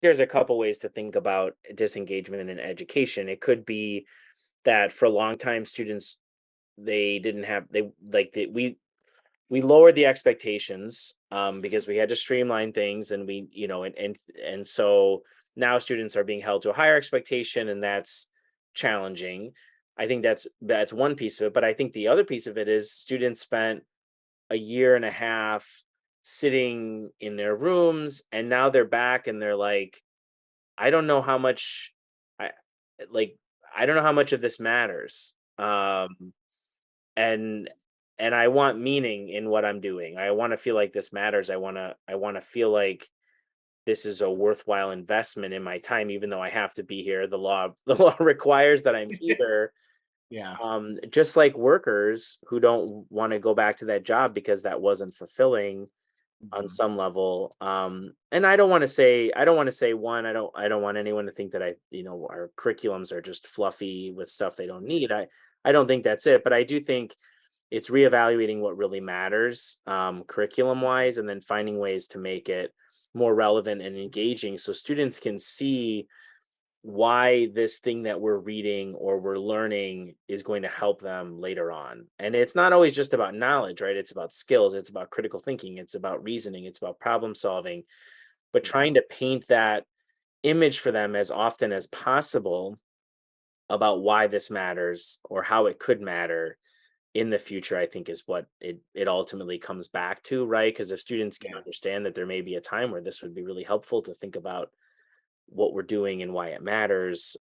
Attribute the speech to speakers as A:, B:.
A: there's a couple ways to think about disengagement in education. It could be that for a long time students they didn't have they like they, we lowered the expectations because we had to streamline things and we and so now students are being held to a higher expectation, and that's challenging. I think that's one piece of it, but I think the other piece of it is students spent a year and a half sitting in their rooms, and now they're back and they're like, I don't know how much I like I don't know how much of this matters. And I want meaning in what I'm doing. I want to feel like this matters. I want to feel like this is a worthwhile investment in my time, even though I have to be here. The law requires that I'm here.
B: Yeah.
A: Just like workers who don't want to go back to that job because that wasn't fulfilling on
B: Mhm.
A: some level. And I don't want to say one, I don't want anyone to think that our curriculums are just fluffy with stuff they don't need. I don't think that's it, but I do think it's reevaluating what really matters, curriculum wise, and then finding ways to make it more relevant and engaging so students can see why this thing that we're reading or we're learning is going to help them later on. And it's not always just about knowledge, right? It's about skills, it's about critical thinking, it's about reasoning, it's about problem solving, but
B: Yeah.
A: trying to paint that image for them as often as possible about why this matters or how it could matter in the future, I think is what it ultimately comes back to, right? Because if students can
B: Yeah.
A: understand that there may be a time where this would be really helpful to think about what we're doing and why it matters,